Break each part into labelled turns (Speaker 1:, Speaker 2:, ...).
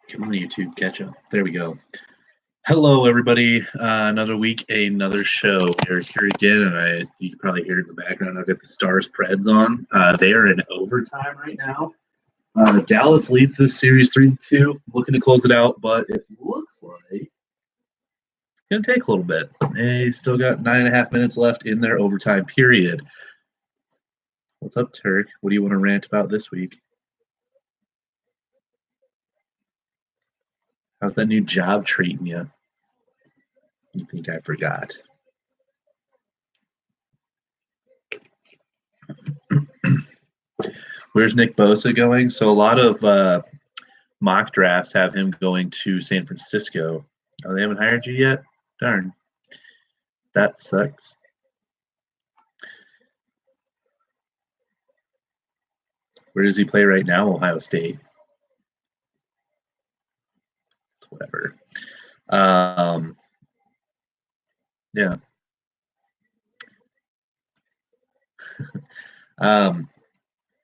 Speaker 1: Come on, YouTube, catch up. There we go. Hello, everybody. Another week, another show. We're here again, and you can probably hear it in the background. I've got the Stars Preds on. They are in overtime right now. Dallas leads this series 3-2, looking to close it out, but it looks like it's going to take a little bit. They still got 9.5 minutes left in their overtime period. What's up, Turk? What do you want to rant about this week? How's that new job treating you? You think I forgot? Where's Nick Bosa going? So a lot of mock drafts have him going to San Francisco. Oh, they haven't hired you yet? Darn. That sucks. Where does he play right now? Ohio State. Whatever. Yeah.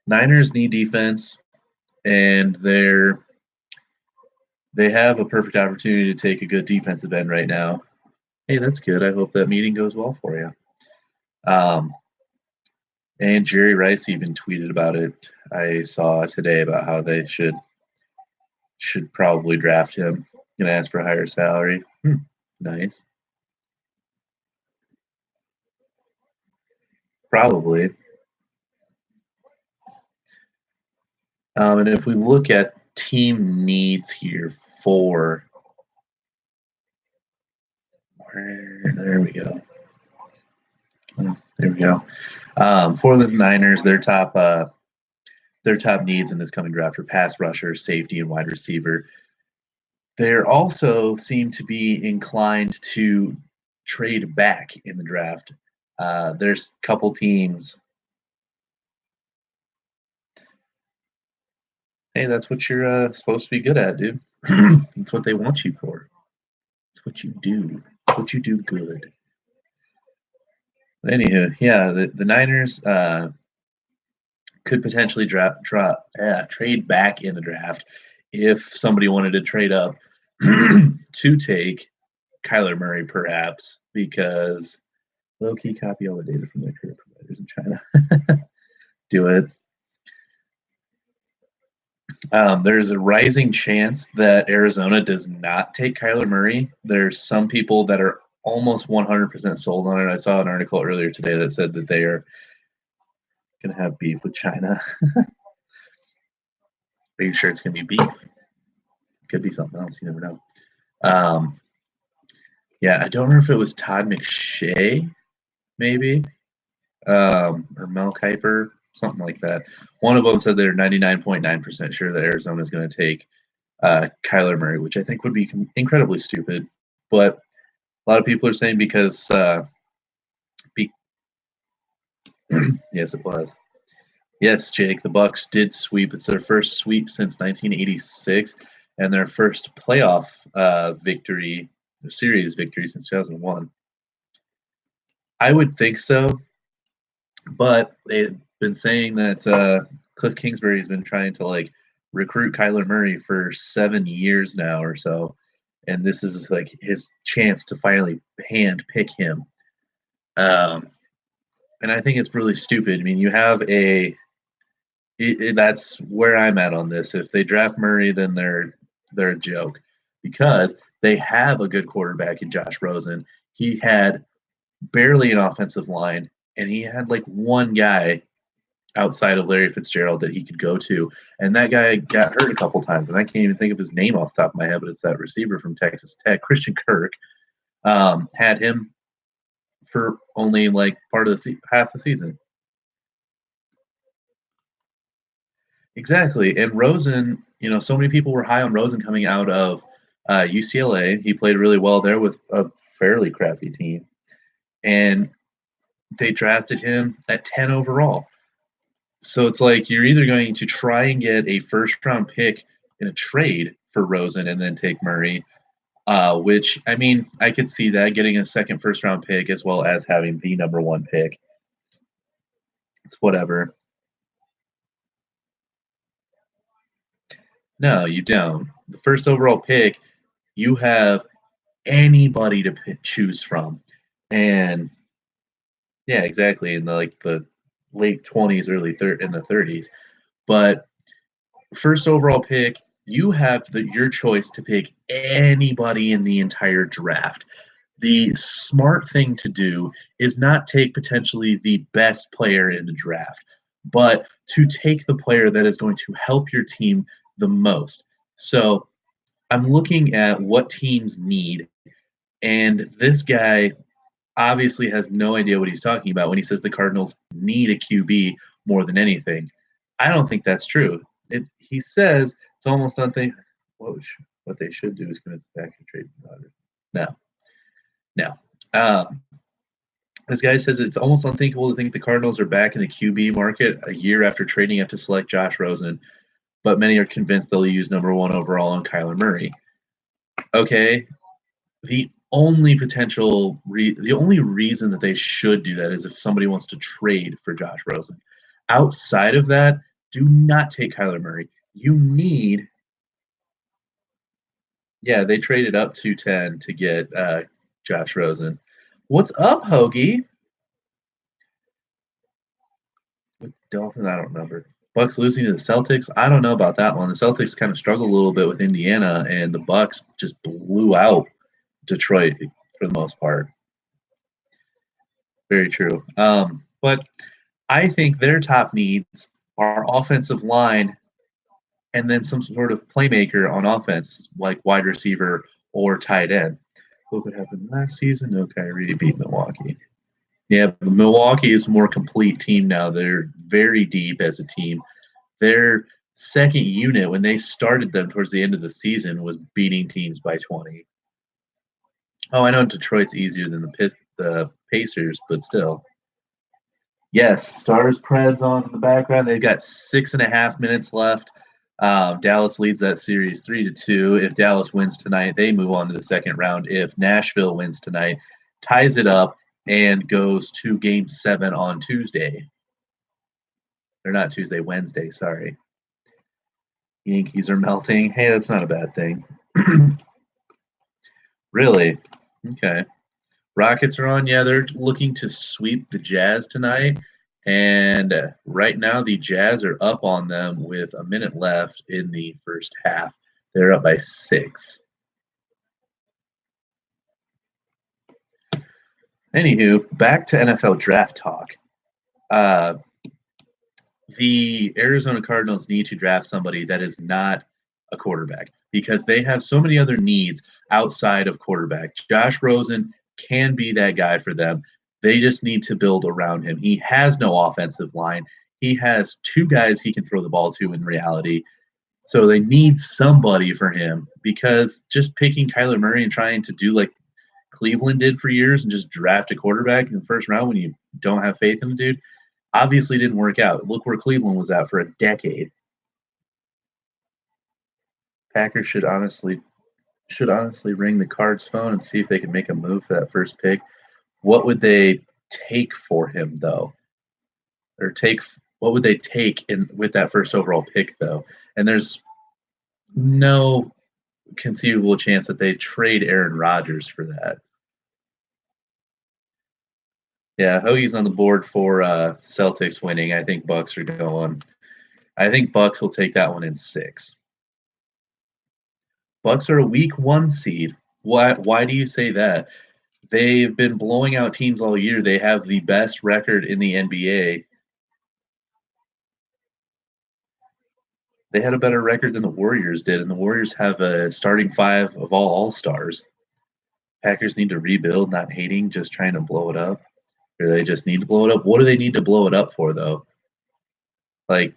Speaker 1: Niners need defense, and they have a perfect opportunity to take a good defensive end right now. Hey, that's good. I hope that meeting goes well for you. And Jerry Rice even tweeted about it. I saw today about how they should probably draft him. Gonna ask for a higher salary. Nice. Probably. And if we look at team needs here for there we go. There we go. For the Niners, their top needs in this coming draft are pass rusher, safety, and wide receiver. They also seem to be inclined to trade back in the draft. There's a couple teams. Hey, that's what you're supposed to be good at, dude. That's what they want you for. It's what you do. It's what you do good. Anywho, yeah, the Niners could potentially trade back in the draft if somebody wanted to trade up to take Kyler Murray, perhaps, because low-key copy all the data from their career providers in China. Do it. There's a rising chance that Arizona does not take Kyler Murray. There's some people that are almost 100% sold on it. I saw an article earlier today that said that they are going to have beef with China. Are you sure it's going to be beef? Could be something else. You never know. Yeah, I don't remember if it was Todd McShay, maybe, or Mel Kiper, something like that. One of them said they're 99.9% sure that Arizona is going to take Kyler Murray, which I think would be incredibly stupid. But a lot of people are saying because yes, it was. Yes, Jake, the Bucks did sweep. It's their first sweep since 1986 and their first playoff victory, series victory since 2001. I would think so, but they've been saying that Cliff Kingsbury has been trying to recruit Kyler Murray for 7 years now or so, and this is his chance to finally hand pick him. And I think it's really stupid. I mean, you have that's where I'm at on this. If they draft Murray, then they're a joke because they have a good quarterback in Josh Rosen. He had barely an offensive line, and he had one guy outside of Larry Fitzgerald that he could go to, and that guy got hurt a couple times, and I can't even think of his name off the top of my head, but it's that receiver from Texas Tech, Christian Kirk. Had him for only part of the half the season. Exactly, and Rosen, so many people were high on Rosen coming out of UCLA. He played really well there with a fairly crappy team, and they drafted him at 10 overall. So it's you're either going to try and get a first-round pick in a trade for Rosen and then take Murray, which, I mean, I could see that, getting a second first-round pick as well as having the number one pick. It's whatever. No, you don't. The first overall pick, you have anybody to choose from, and yeah, exactly in the late 20s, in the 30s. But first overall pick, you have your choice to pick anybody in the entire draft. The smart thing to do is not take potentially the best player in the draft, but to take the player that is going to help your team the most. So I'm looking at what teams need, and this guy obviously has no idea what he's talking about when he says the Cardinals need a QB more than anything. I don't think that's true. He says it's almost unthinkable. What they should do is commit back to trade Rodgers. No, no. Um, this guy says it's almost unthinkable to think the Cardinals are back in the QB market a year after trading up to select Josh Rosen, but many are convinced they'll use number one overall on Kyler Murray. Okay, the only reason that they should do that is if somebody wants to trade for Josh Rosen. Outside of that, do not take Kyler Murray. You need, yeah, they traded up to 10 to get Josh Rosen. What's up, Hoagie? With Dolphins, I don't remember. Bucks losing to the Celtics. I don't know about that one. The Celtics kind of struggled a little bit with Indiana, and the Bucks just blew out Detroit for the most part. Very true. But I think their top needs are offensive line and then some sort of playmaker on offense, like wide receiver or tight end. Look what happened last season. No, Kyrie beat Milwaukee. Yeah, Milwaukee is a more complete team now. They're very deep as a team. Their second unit, when they started them towards the end of the season, was beating teams by 20. Oh, I know Detroit's easier than the Pacers, but still. Yes, Stars Preds on in the background. They've got 6.5 minutes left. Dallas leads that series 3-2. If Dallas wins tonight, they move on to the second round. If Nashville wins tonight, ties it up and goes to Game 7 on Tuesday. Or not Tuesday, Wednesday. Sorry. Yankees are melting. Hey, that's not a bad thing. Really? Okay. Rockets are on. Yeah, they're looking to sweep the Jazz tonight. And right now, the Jazz are up on them with a minute left in the first half. They're up by 6. Anywho, back to NFL draft talk. The Arizona Cardinals need to draft somebody that is not a quarterback because they have so many other needs outside of quarterback. Josh Rosen can be that guy for them. They just need to build around him. He has no offensive line. He has 2 guys he can throw the ball to in reality. So they need somebody for him because just picking Kyler Murray and trying to do like Cleveland did for years and just draft a quarterback in the first round when you don't have faith in the dude obviously didn't work out. Look where Cleveland was at for a decade. Packers should honestly ring the Cards phone and see if they can make a move for that first pick. What would they take for him though? Or what would they take in with that first overall pick though? And there's no conceivable chance that they trade Aaron Rodgers for that. Yeah, Hoagie's on the board for Celtics winning. I think Bucks are going. I think Bucks will take that one in 6. Bucks are a week 1 seed. Why do you say that? They've been blowing out teams all year. They have the best record in the NBA. They had a better record than the Warriors did, and the Warriors have a starting 5 of all-stars. Packers need to rebuild, not hating, just trying to blow it up. Or they just need to blow it up. What do they need to blow it up for, though? Like,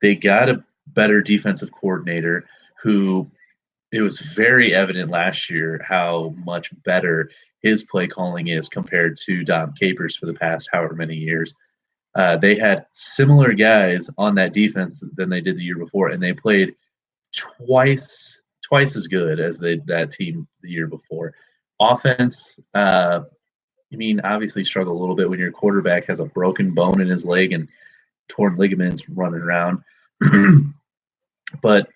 Speaker 1: they got a better defensive coordinator who it was very evident last year how much better his play calling is compared to Dom Capers for the past however many years. They had similar guys on that defense than they did the year before, and they played twice as good as that team the year before. Offense, obviously struggle a little bit when your quarterback has a broken bone in his leg and torn ligaments running around. But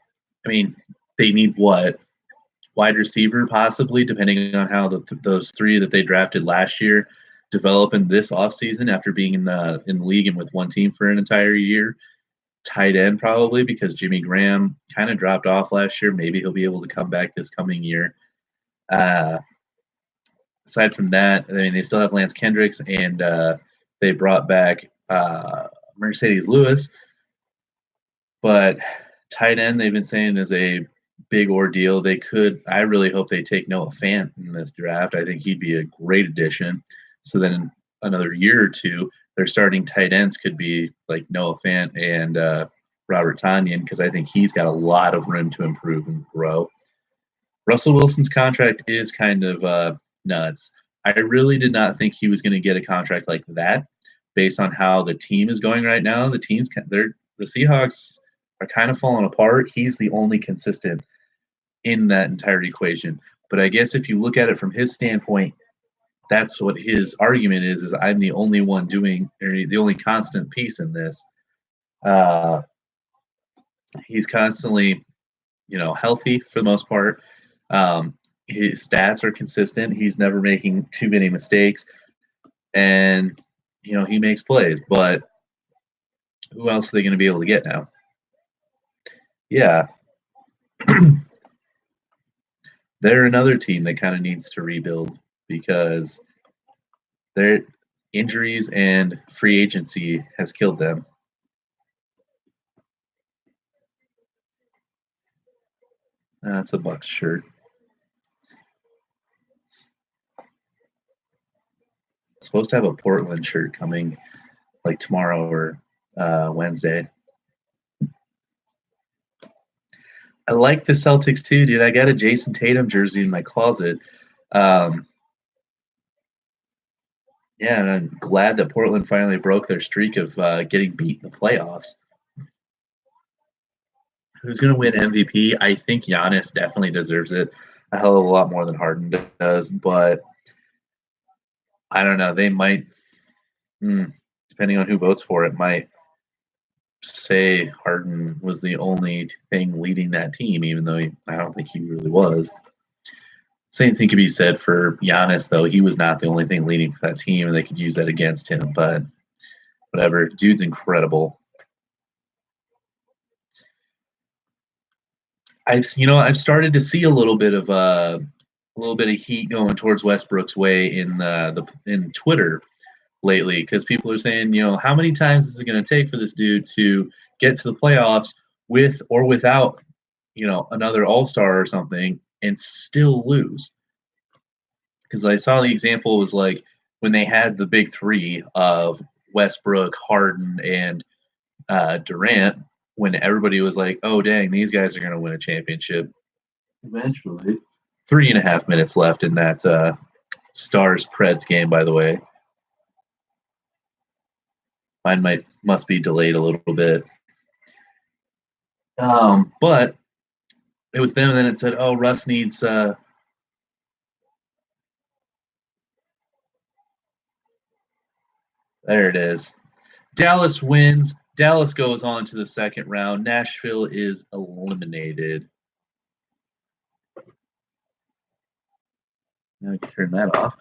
Speaker 1: I mean, they need what? Wide receiver, possibly, depending on how those three that they drafted last year develop in this offseason after being in the league and with one team for an entire year. Tight end, probably, because Jimmy Graham kind of dropped off last year. Maybe he'll be able to come back this coming year. Uh, Aside from that, I mean, they still have Lance Kendricks, and they brought back Mercedes Lewis. But tight end, they've been saying, is a big ordeal. I really hope they take Noah Fant in this draft. I think he'd be a great addition. So then in another year or two, their starting tight ends could be like Noah Fant and Robert Tonyan, because I think he's got a lot of room to improve and grow. Russell Wilson's contract is kind of nuts. I really did not think he was going to get a contract like that based on how the team is going right now. The Seahawks are kind of falling apart. He's the only consistent in that entire equation. But I guess if you look at it from his standpoint, that's what his argument is I'm the only one doing, or the only constant piece in this. He's constantly, healthy for the most part. His stats are consistent. He's never making too many mistakes, and he makes plays. But who else are they going to be able to get now? Yeah, they're another team that kind of needs to rebuild because their injuries and free agency has killed them. That's a Bucks shirt. Supposed to have a Portland shirt coming like tomorrow or Wednesday. I like the Celtics too, dude. I got a Jason Tatum jersey in my closet. Yeah, and I'm glad that Portland finally broke their streak of getting beat in the playoffs. Who's going to win MVP? I think Giannis definitely deserves it a hell of a lot more than Harden does, but I don't know. They might, depending on who votes for it, might say Harden was the only thing leading that team, even though I don't think he really was. Same thing could be said for Giannis, though. He was not the only thing leading for that team, and they could use that against him. But whatever, dude's incredible. I've started to see a little bit of heat going towards Westbrook's way in Twitter lately, because people are saying, how many times is it going to take for this dude to get to the playoffs with or without, another All-Star or something and still lose? Because I saw the example was like when they had the big three of Westbrook, Harden, and Durant, when everybody was like, oh, dang, these guys are going to win a championship. Eventually. 3.5 minutes left in that Stars-Preds game, by the way. Mine must be delayed a little bit. But it was them, and then it said, oh, Russ needs there it is. Dallas wins. Dallas goes on to the second round. Nashville is eliminated. Now I can turn that off.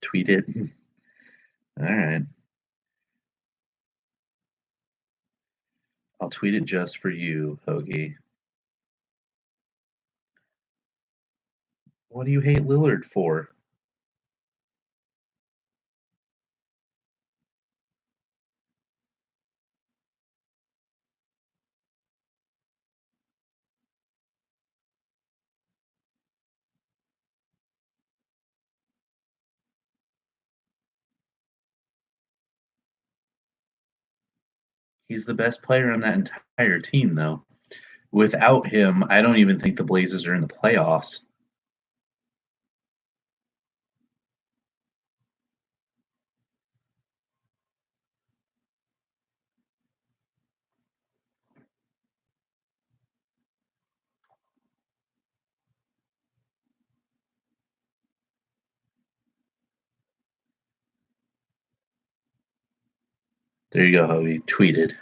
Speaker 1: Tweet it. All right. I'll tweet it just for you, Hoagie. What do you hate Lillard for? He's the best player on that entire team, though. Without him, I don't even think the Blazers are in the playoffs. There you go, how he tweeted.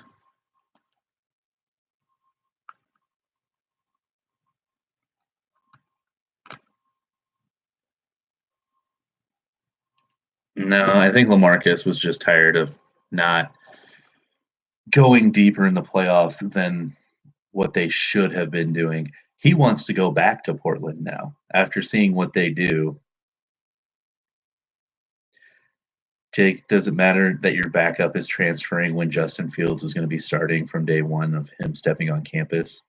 Speaker 1: No, I think LaMarcus was just tired of not going deeper in the playoffs than what they should have been doing. He wants to go back to Portland now after seeing what they do. Jake, does it matter that your backup is transferring when Justin Fields was going to be starting from day one of him stepping on campus?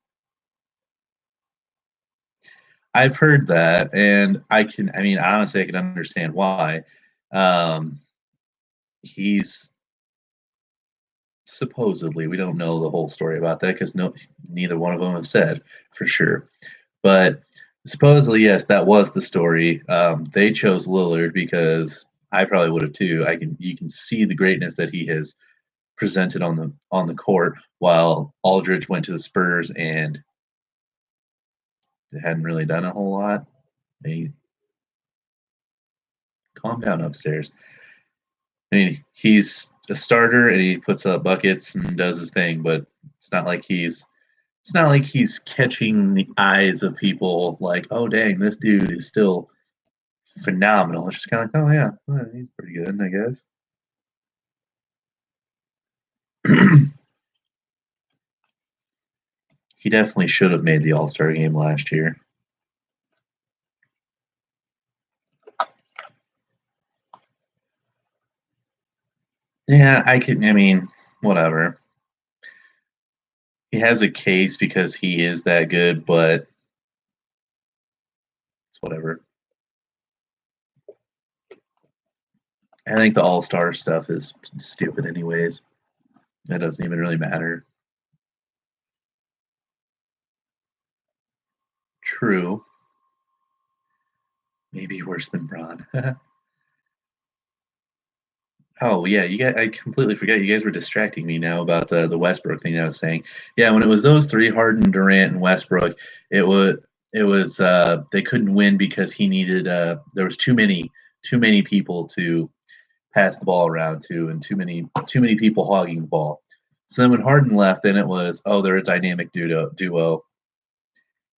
Speaker 1: I've heard that, and I mean, honestly, I can understand why. Um, he's supposedly, we don't know the whole story about that because neither one of them have said for sure. But supposedly, yes, that was the story. They chose Lillard because I probably would have too. You can see the greatness that he has presented on the court, while Aldridge went to the Spurs and hadn't really done a whole lot. They calm down upstairs. I mean, he's a starter and he puts up buckets and does his thing, but it's not like he's catching the eyes of people like, oh dang, this dude is still phenomenal. It's just kind of like, oh yeah, well, he's pretty good, I guess. He definitely should have made the All Star game last year. Yeah, I mean, whatever. He has a case because he is that good, but it's whatever. I think the All Star stuff is stupid, anyways. That doesn't even really matter. True. Maybe worse than Braun. Oh yeah, you guys, I completely forgot. You guys were distracting me now about the Westbrook thing I was saying. Yeah, when it was those three, Harden, Durant, and Westbrook, it was they couldn't win because he needed there was too many people to pass the ball around to, and too many people hogging the ball. So then when Harden left, then it was, oh, they're a dynamic duo.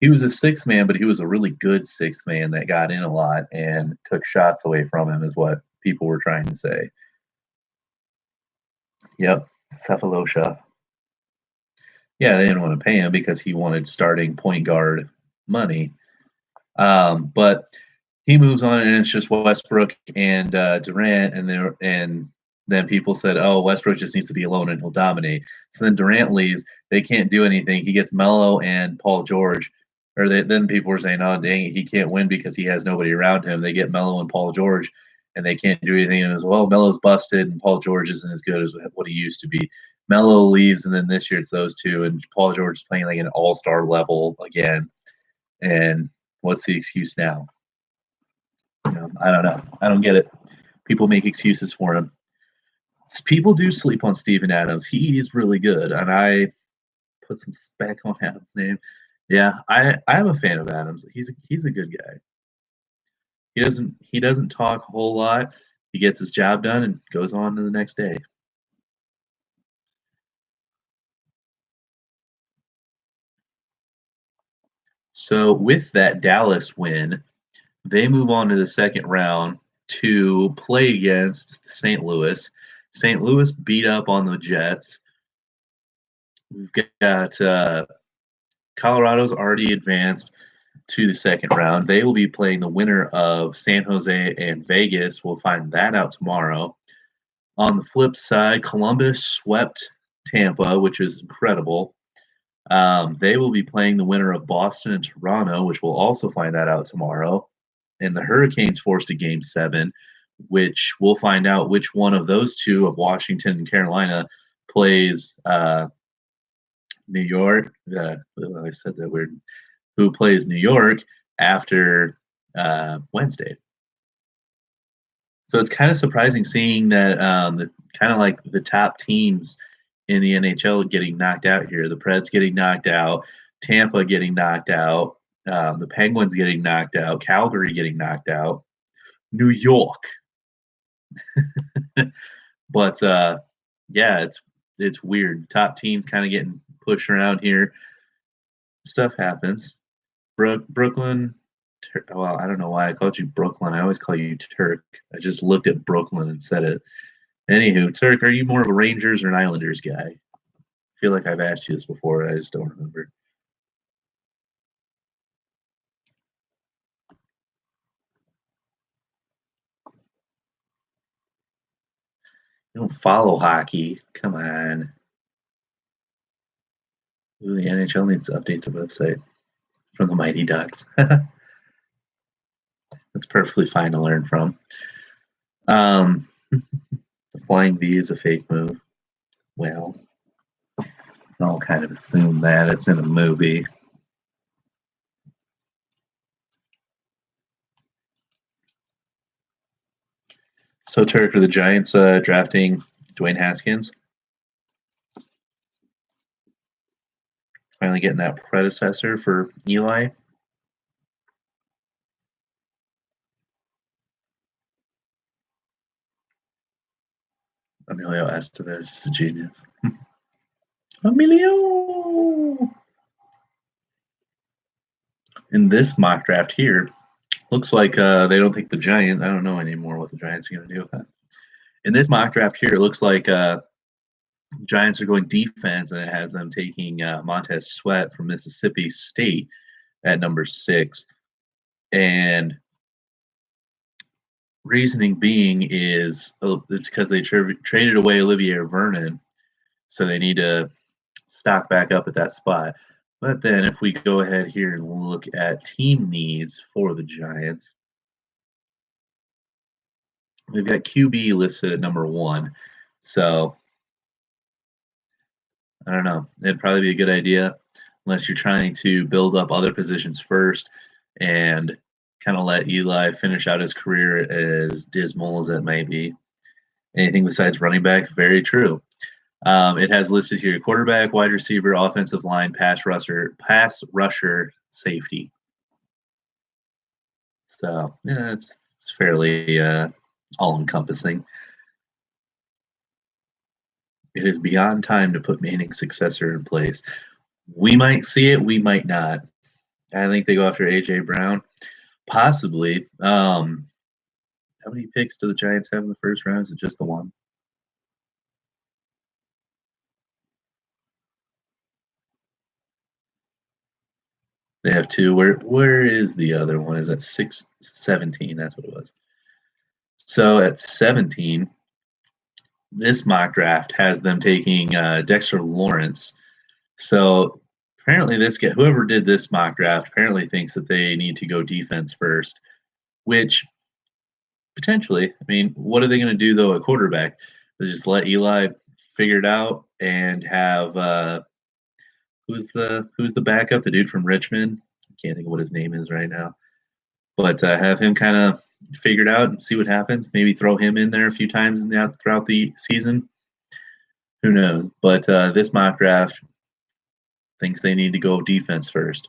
Speaker 1: He was a sixth man, but he was a really good sixth man that got in a lot and took shots away from him, is what people were trying to say. Yep, Cephalosha. Yeah, they didn't want to pay him because he wanted starting point guard money. But he moves on, and it's just Westbrook and Durant, and then people said, "Oh, Westbrook just needs to be alone and he'll dominate." So then Durant leaves. They can't do anything. He gets Melo and Paul George, then people were saying, "Oh, dang, he can't win because he has nobody around him." They get Melo and Paul George, and they can't do anything. And as well, Melo's busted, and Paul George isn't as good as what he used to be. Melo leaves, and then this year it's those two, and Paul George is playing like an all-star level again. And what's the excuse now? I don't know. I don't get it. People make excuses for him. People do sleep on Steven Adams. He is really good, and I put some spec on Adams' name. Yeah, I'm a fan of Adams. He's a good guy. He doesn't talk a whole lot. He gets his job done and goes on to the next day. So with that Dallas win, they move on to the second round to play against St. Louis. St. Louis beat up on the Jets. We've got Colorado's already advanced to the second round. They will be playing the winner of San Jose and Vegas. We'll find that out tomorrow. On the flip side, Columbus swept Tampa, which is incredible. They will be playing the winner of Boston and Toronto, which we'll also find that out tomorrow. And the Hurricanes forced a game seven, which we'll find out which one of those two of Washington and Carolina plays New York. I said that weird. Who plays New York after Wednesday? So it's kind of surprising seeing that kind of like the top teams in the NHL getting knocked out here. The Preds getting knocked out, Tampa getting knocked out, the Penguins getting knocked out, Calgary getting knocked out, New York. But Yeah, it's weird. Top teams kind of getting pushed around here. Stuff happens. Brooklyn. Well, I don't know why I called you Brooklyn. I always call you Turk. I just looked at Brooklyn and said it. Anywho, Turk, are you more of a Rangers or an Islanders guy? I feel like I've asked you this before. I just don't remember. You don't follow hockey. Come on. Ooh, the NHL needs to update the website from the Mighty Ducks. That's perfectly fine to learn from. The flying V is a fake move. Well, I'll kind of assume that it's in a movie. So, Turk, are the Giants drafting Dwayne Haskins? Finally getting that predecessor for Eli? Emilio Estevez is a genius. Emilio! In this mock draft here, looks like they don't think the Giants. I don't know anymore what the Giants are going to do. In this mock draft here, it looks like Giants are going defense, and it has them taking Montez Sweat from Mississippi State at number 6. And reasoning being is it's because they traded away Olivier Vernon, so they need to stock back up at that spot. But then if we go ahead here and look at team needs for the Giants, we've got QB listed at number 1. So I don't know. It'd probably be a good idea unless you're trying to build up other positions first and kind of let Eli finish out his career as dismal as it may be. Anything besides running back, very true. It has listed here quarterback, wide receiver, offensive line, pass rusher, safety. So yeah, it's fairly all encompassing. It is beyond time to put Manning's successor in place. We might see it, we might not. I think they go after AJ Brown, possibly. How many picks do the Giants have in the first round? Is it just the one? They have 2. Where is the other one? Is that 17? That's what it was. So at 17, this mock draft has them taking Dexter Lawrence. So apparently whoever did this mock draft apparently thinks that they need to go defense first, which potentially, I mean, what are they going to do though at quarterback? They just let Eli figure it out and have who's the backup? The dude from Richmond. I can't think of what his name is right now, but have him kind of figure it out and see what happens. Maybe throw him in there a few times throughout the season. Who knows? But this mock draft thinks they need to go defense first.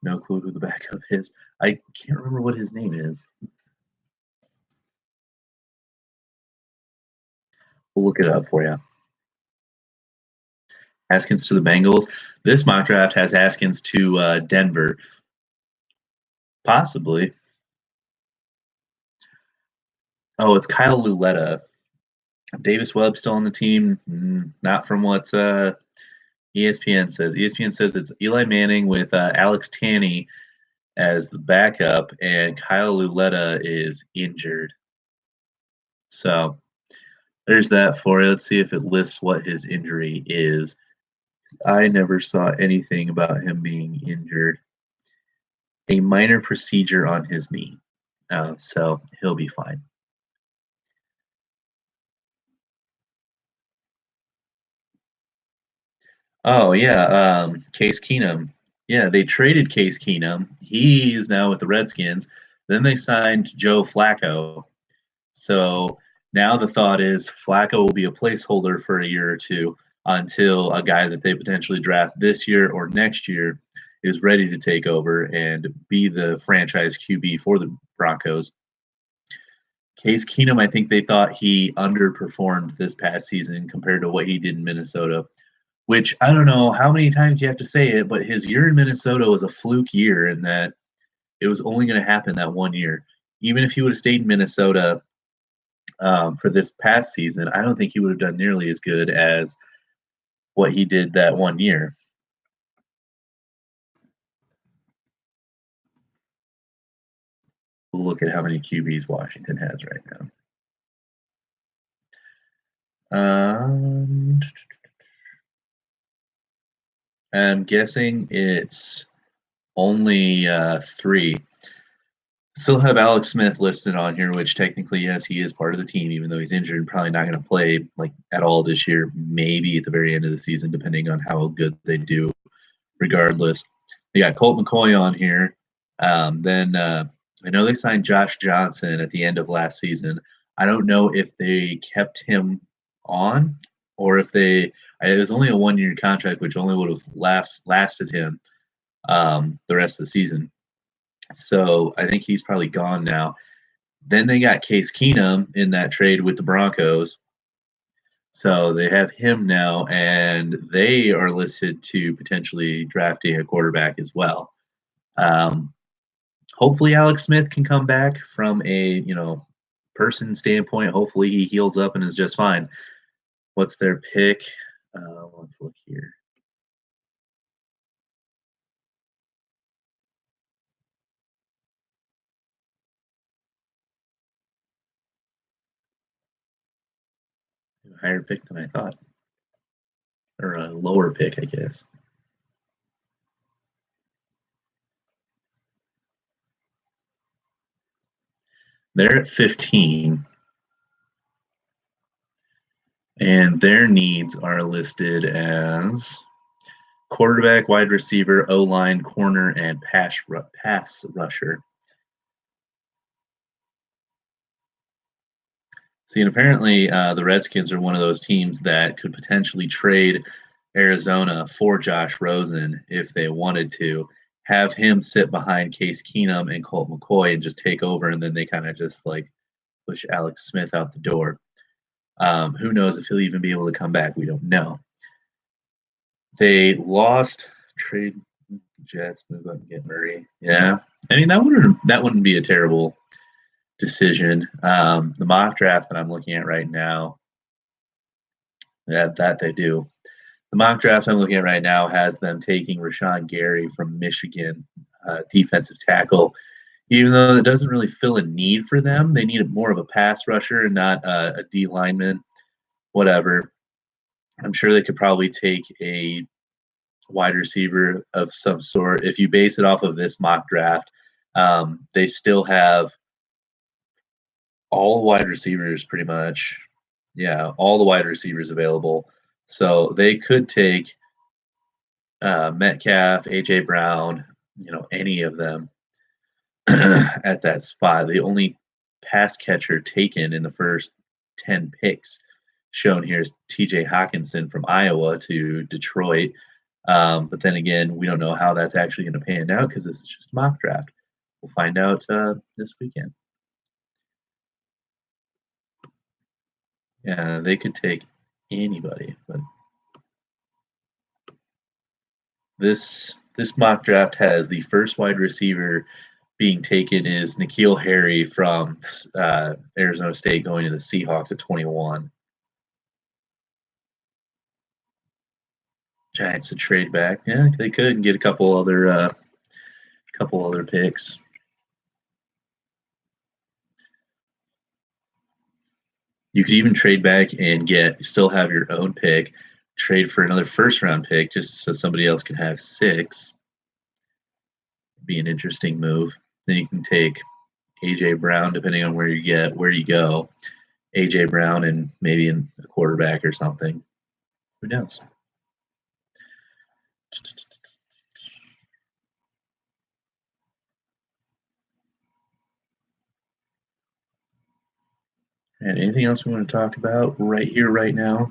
Speaker 1: No clue who the backup is. I can't remember what his name is. We'll look it up for you. Haskins to the Bengals. This mock draft has Haskins to Denver. Possibly. Oh, it's Kyle Luletta. Davis Webb still on the team. Not from what ESPN says. ESPN says it's Eli Manning with Alex Tanney as the backup, and Kyle Luletta is injured. So there's that for you. Let's see if it lists what his injury is. I never saw anything about him being injured. A minor procedure on his knee. So he'll be fine. Oh, yeah. Case Keenum. Yeah, they traded Case Keenum. He is now with the Redskins. Then they signed Joe Flacco. So now the thought is Flacco will be a placeholder for a year or two until a guy that they potentially draft this year or next year is ready to take over and be the franchise QB for the Broncos. Case Keenum, I think they thought he underperformed this past season compared to what he did in Minnesota, which I don't know how many times you have to say it, but his year in Minnesota was a fluke year in that it was only going to happen that one year. Even if he would have stayed in Minnesota for this past season, I don't think he would have done nearly as good as what he did that one year. We'll look at how many QBs Washington has right now. I'm guessing it's only 3. Still have Alex Smith listed on here, which technically, yes, he is part of the team, even though he's injured and probably not going to play like at all this year. Maybe at the very end of the season, depending on how good they do. Regardless, they got Colt McCoy on here. Then I know they signed Josh Johnson at the end of last season. I don't know if they kept him on or if it was only a 1-year contract, which only would have lasted him the rest of the season. So I think he's probably gone now. Then they got Case Keenum in that trade with the Broncos. So they have him now, and they are listed to potentially drafting a quarterback as well. Hopefully Alex Smith can come back from a person standpoint. Hopefully he heals up and is just fine. What's their pick? Let's look here. A higher pick than I thought, or a lower pick, I guess. They're at 15, and their needs are listed as quarterback, wide receiver, O-line, corner, and pass rusher. See, and apparently the Redskins are one of those teams that could potentially trade Arizona for Josh Rosen if they wanted to, have him sit behind Case Keenum and Colt McCoy and just take over, and then they kind of just like push Alex Smith out the door. Who knows if he'll even be able to come back? We don't know. They lost trade Jets, move up and get Murray. Yeah, I mean that wouldn't be a terrible decision. The mock draft that I'm looking at right now, that they do. The mock draft I'm looking at right now has them taking Rashawn Gary from Michigan, defensive tackle. Even though it doesn't really fill a need for them, they need more of a pass rusher and not a D lineman. Whatever. I'm sure they could probably take a wide receiver of some sort. If you base it off of this mock draft, they still have all wide receivers pretty much. Yeah, all the wide receivers available. So they could take Metcalf, AJ Brown, any of them at that spot. The only pass catcher taken in the first 10 picks shown here is TJ Hawkinson from Iowa to Detroit. But then again, we don't know how that's actually going to pan out because this is just a mock draft. We'll find out this weekend. Yeah, they could take anybody, but this mock draft has the first wide receiver being taken is N'Keal Harry from Arizona State going to the Seahawks at 21. Giants to trade back. Yeah, they could and get a couple other picks. You could even trade back and still have your own pick, trade for another first-round pick just so somebody else can have 6. Be an interesting move. Then you can take AJ Brown, depending on where you go. AJ Brown and maybe a quarterback or something. Who knows? And anything else we want to talk about right here, right now?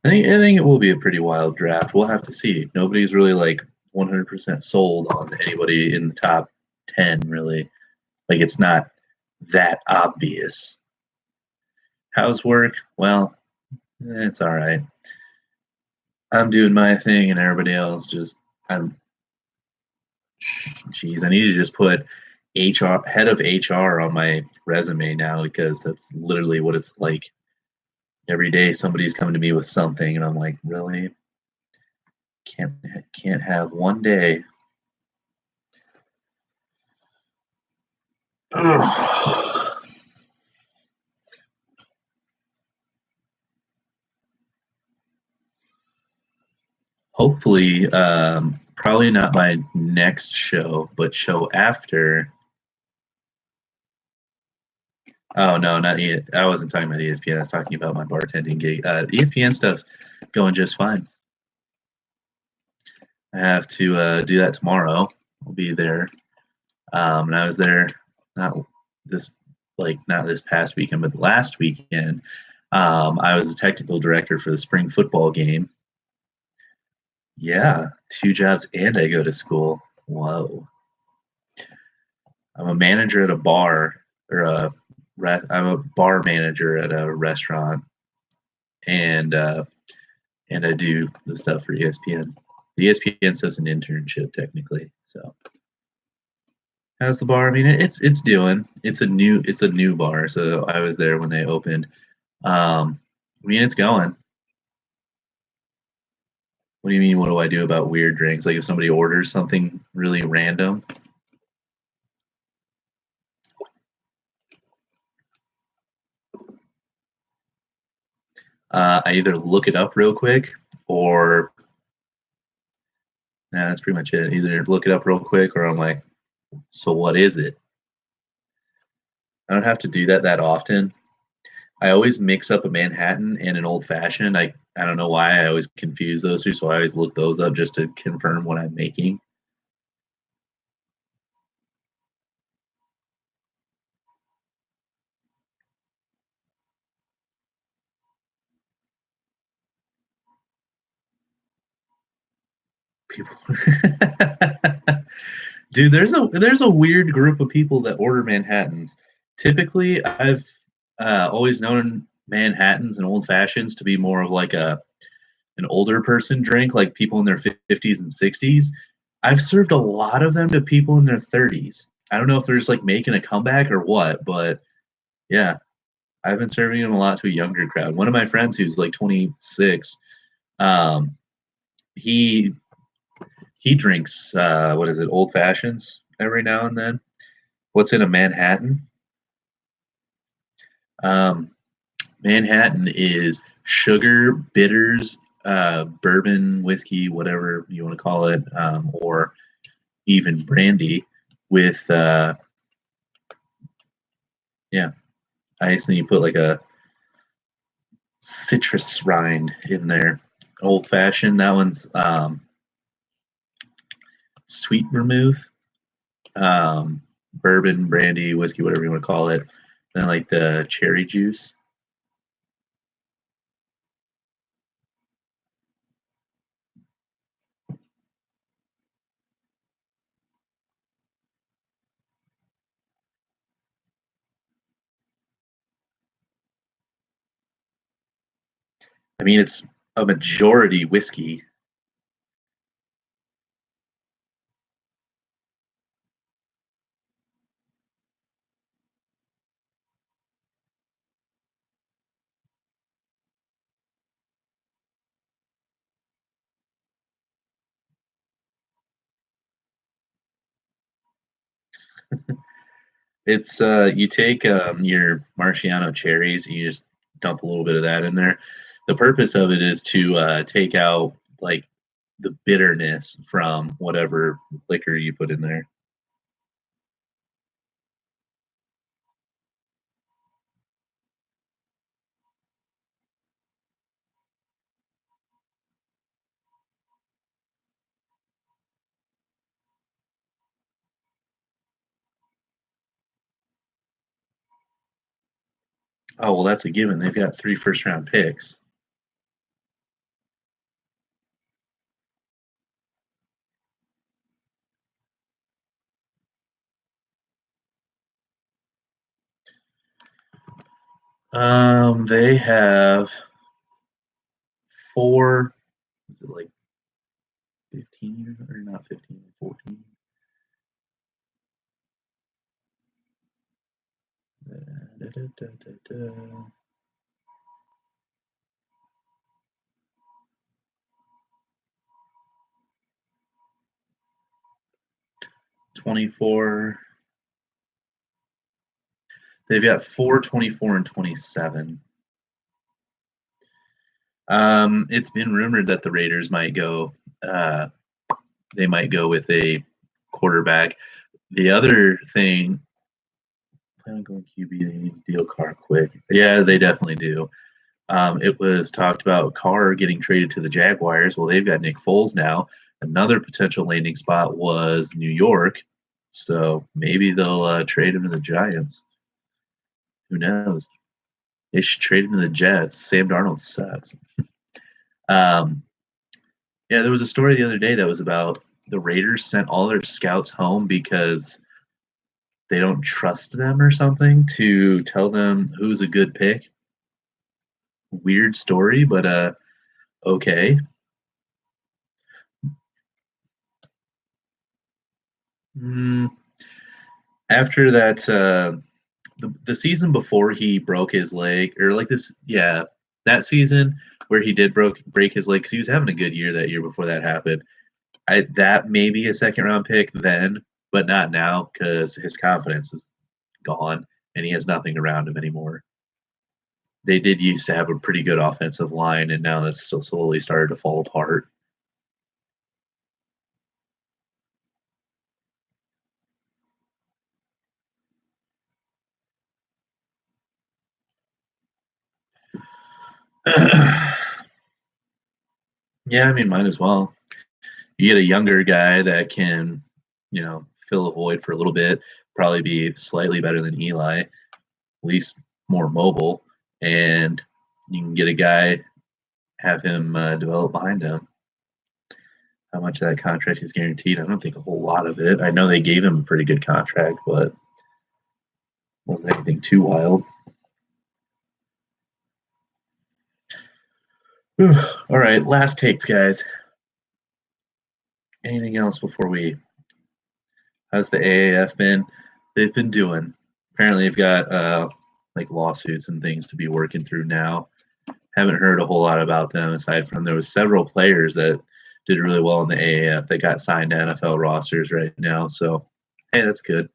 Speaker 1: I think it will be a pretty wild draft. We'll have to see. Nobody's really like 100% sold on anybody in the top 10, really. Like it's not that obvious. How's work? Well, it's all right. I'm doing my thing, and everybody else just I'm. Geez, I need to just put HR head of HR on my resume now because that's literally what it's like. Every day somebody's coming to me with something, and I'm like, really? Can't can't have one day. Ugh. Hopefully, probably not my next show, but show after. Oh no, not I wasn't talking about ESPN. I was talking about my bartending gig. ESPN stuff's going just fine. I have to do that tomorrow. I'll be there. And I was there not this not this past weekend, but last weekend. I was the technical director for the spring football game. Yeah, two jobs, and I go to school. Whoa! I'm a manager at a bar, or I'm a bar manager at a restaurant, and and I do the stuff for ESPN. The ESPN says an internship technically. So how's the bar? I mean, it's doing. It's a new bar. So I was there when they opened. I mean, it's going. What do you mean? What do I do about weird drinks? Like if somebody orders something really random, I either look it up real quick or nah, that's pretty much it. Either look it up real quick or I'm like, so what is it? I don't have to do that often. I always mix up a Manhattan and an old fashioned. I don't know why I always confuse those two, so I always look those up just to confirm what I'm making. People, dude, there's a weird group of people that order Manhattans. Typically, I've always known Manhattans and old fashions to be more of like a an older person drink, like people in their 50s and 60s. I've served a lot of them to people in their 30s. I don't know if they're just like making a comeback or what, but yeah, I've been serving them a lot to a younger crowd. One of my friends who's like 26, um, he he drinks what is it, old fashions every now and then. What's in a Manhattan? Um, Manhattan is sugar, bitters, bourbon, whiskey, whatever you want to call it, or even brandy with yeah, ice, and you put like a citrus rind in there. Old fashioned. That one's sweet vermouth, bourbon, brandy, whiskey, whatever you want to call it. Then like the cherry juice. I mean, it's a majority whiskey. It's you take your Marciano cherries, and you just dump a little bit of that in there. The purpose of it is to take out like the bitterness from whatever liquor you put in there. Oh well, that's a given. They've got 3 first-round picks. They have four. Is it like 15 or not 15, 14? 24. They've got 4, 24, and 27. It's been rumored that the Raiders might go. Uh, they might go with a quarterback. The other thing, plan on going QB. They need to deal Carr quick. Yeah, they definitely do. It was talked about Carr getting traded to the Jaguars. Well, they've got Nick Foles now. Another potential landing spot was New York, so maybe they'll trade him to the Giants. Who knows? They should trade him to the Jets. Sam Darnold sucks. Um, yeah, there was a story the other day that was about the Raiders sent all their scouts home because they don't trust them or something to tell them who's a good pick. Weird story, but okay. Mm, after that, the season before he broke his leg, or like this, yeah, that season where he did break his leg because he was having a good year that year before that happened. That may be a second round pick then, but not now because his confidence is gone and he has nothing around him anymore. They did used to have a pretty good offensive line, and now that's so slowly started to fall apart. Yeah, I mean, might as well. You get a younger guy that can, fill a void for a little bit, probably be slightly better than Eli, at least more mobile, and you can get a guy, have him develop behind him. How much of that contract is guaranteed? I don't think a whole lot of it. I know they gave him a pretty good contract, but wasn't anything too wild. All right, last takes, guys. Anything else before we? How's the AAF been? They've been doing. Apparently, they've got like lawsuits and things to be working through now. Haven't heard a whole lot about them aside from there was several players that did really well in the AAF that got signed to NFL rosters right now. So, hey, that's good.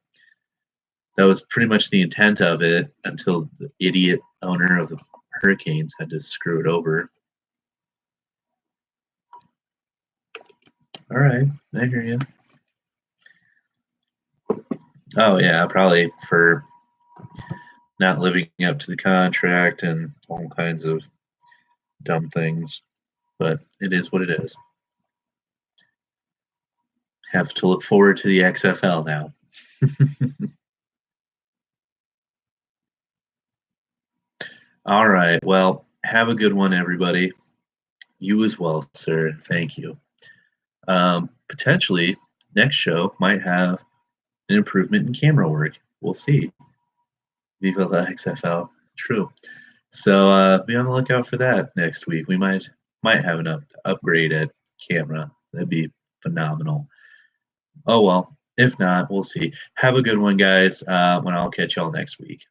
Speaker 1: That was pretty much the intent of it until the idiot owner of the Hurricanes had to screw it over. All right, I hear you. Oh yeah, probably for not living up to the contract and all kinds of dumb things. But it is what it is. Have to look forward to the XFL now. All right. Well, have a good one, everybody. You as well, sir. Thank you. Potentially, next show might have an improvement in camera work. We'll see. Viva la XFL. True. So be on the lookout for that next week. We might have an upgrade at camera. That'd be phenomenal. Oh well. If not, we'll see. Have a good one, guys. When I'll catch y'all next week.